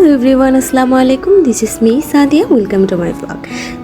Hello everyone, আসসালামু আলাইকুম। This is me Sadia, welcome to my blog.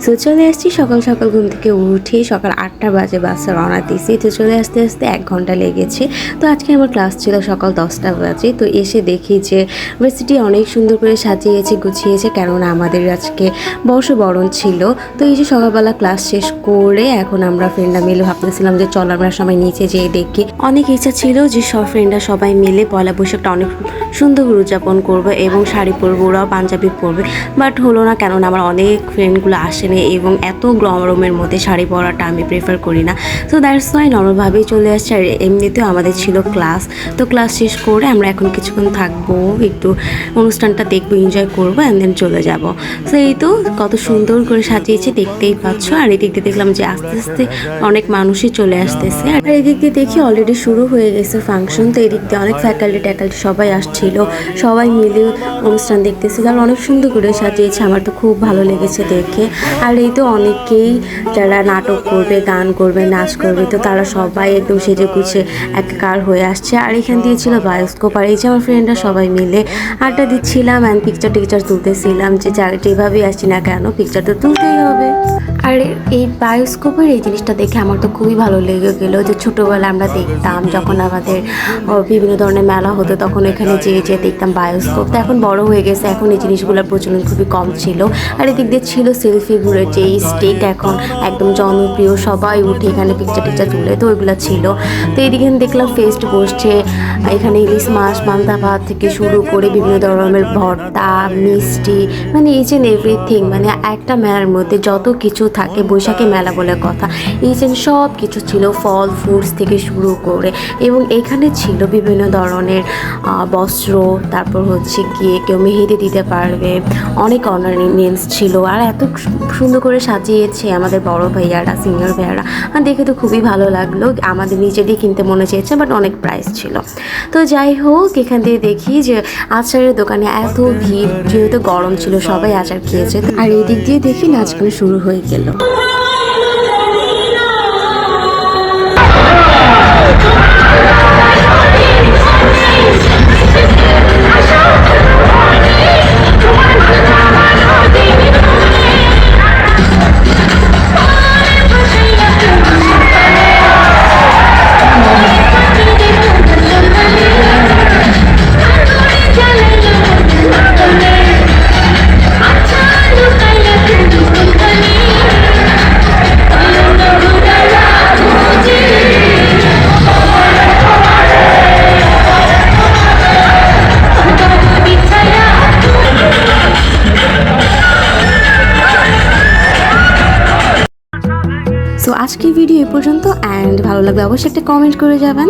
So চলে আসছি সকাল সকাল ঘুম থেকে উঠে সকাল 8টা বাজে বাসে রওনা দিয়েছি। তো চলে আসতে 1 ঘন্টা লেগেছে। তো আজকে আমার ক্লাস ছিল সকাল 10টা বাজে। তো এসে দেখি যে ইউনিভার্সিটি অনেক সুন্দর করে সাজিয়েছে গুছিয়েছে, কেননা আমাদের আজকে বর্ষবরণ ছিল। তো এই যে সকালবেলা ক্লাস শেষ করে এখন আমরা ফ্রেন্ডরা মিলে ভাবতেছিলাম যে চল আমরা সবাই নিচে যেয়ে দেখি। অনেক ইচ্ছা ছিল যে সব ফ্রেন্ডরা সবাই মিলে পয়লা বৈশাখটা অনেক সুন্দর করে উদযাপন করবো এবং শাড়ি পরবো, ওরাও পাঞ্জাবি পরবে, বাট হলো না, কেননা আমার অনেক ফ্রেন্ডগুলো আসেনি এবং এত গরমের মধ্যে শাড়ি পরাটা আমি প্রেফার করি না। তো দ্যাটস ওয়াই নর্মালভাবেই চলে আসছে। আর এমনিতেও আমাদের ছিল ক্লাস, তো ক্লাস শেষ করে আমরা এখন কিছুক্ষণ থাকবো, একটু অনুষ্ঠানটা দেখবো, এনজয় করবো, অ্যান্ড দেন চলে যাব। তো এই তো কত সুন্দর করে সাজিয়েছে দেখতেই পাচ্ছ। আর এদিক দিয়ে দেখলাম যে আস্তে আস্তে অনেক মানুষই চলে আসতেছে। আর এদিক দিয়ে দেখি অলরেডি শুরু হয়ে গেছে ফাংশন। তো এদিক দিয়ে অনেক ফ্যাকাল্টি সবাই আসছিল, সবাই মিলে অনুষ্ঠান দেখতেছিল। আর অনেক সুন্দর করে সাজিয়েছে, আমার তো খুব ভালো লেগেছে দেখে। আর এই তো অনেকেই যারা নাটক করবে, গান করবে, নাচ করবে, তো তারা সবাই একদম সেজে গুছে একাকার হয়ে আসছে। আর এখান দিয়ে ছিল বায়োস্কোপ। আর এই যে আমার ফ্রেন্ডরা সবাই মিলে আড্ডা দিচ্ছিলাম অ্যান্ড পিকচার তুলতেছিলাম যে যেভাবেই আসছি না কেন পিকচার তো তুলতেই হবে। আর এই বায়োস্কোপের এই জিনিসটা দেখে আমার তো খুবই ভালো লেগে গেলো, যে ছোটোবেলা আমরা দেখতাম যখন আমাদের বিভিন্ন ধরনের মেলা হতো, তখন এখানে যেয়ে দেখতাম বায়োস্কোপ। তো এখন বড় হয়ে গেছে, এখন এই জিনিসগুলোর প্রচলন খুবই কম ছিল। আর এদিক দিয়ে ছিল সেলফিগুলোর যে স্টিক, এখন একদম জনপ্রিয়, সবাই উঠে এখানে পিকচার তুলে, তো ওইগুলো ছিল। তো এদিকে দেখলাম ফেস্ট বসছে, এখানে ইলিশ মাছ, পান্তা ভাত থেকে শুরু করে বিভিন্ন ধরনের ভর্তা, মিষ্টি, মানে ইচ অ্যান্ড এভরিথিং, মানে একটা মেলার মধ্যে যত কিছু থাকে, বৈশাখী মেলা বলে কথা, ইচ অ্যান্ড সব কিছু ছিল, ফল ফ্রুটস থেকে শুরু করে। এবং এখানে ছিল বিভিন্ন ধরনের বস্ত্র, তারপর হচ্ছে গিয়ে কেউ মেহেদি দিতে পারবে, অনেক অর্নামেন্টস ছিল। আর এত সুন্দর করে সাজিয়েছে আমাদের বড় ভাইয়ারা, সিনিয়র ভাইয়ারা, আর দেখে তো খুবই ভালো লাগলো। আমাদের নিজেরই কিনতে মনে চেয়েছে, বাট অনেক প্রাইস ছিল। তো যাই হোক, এখান দিয়ে দেখি যে আচারের দোকানে এত ভিড়, যেহেতু গরম ছিল সবাই আচার খেয়েছে। আর এই দিক দিয়ে দেখি নাচ গান শুরু হয়ে গেল। সো আজকের ভিডিও এ পর্যন্ত, অ্যান্ড ভালো লাগলে অবশ্যই একটা কমেন্ট করে যাবেন।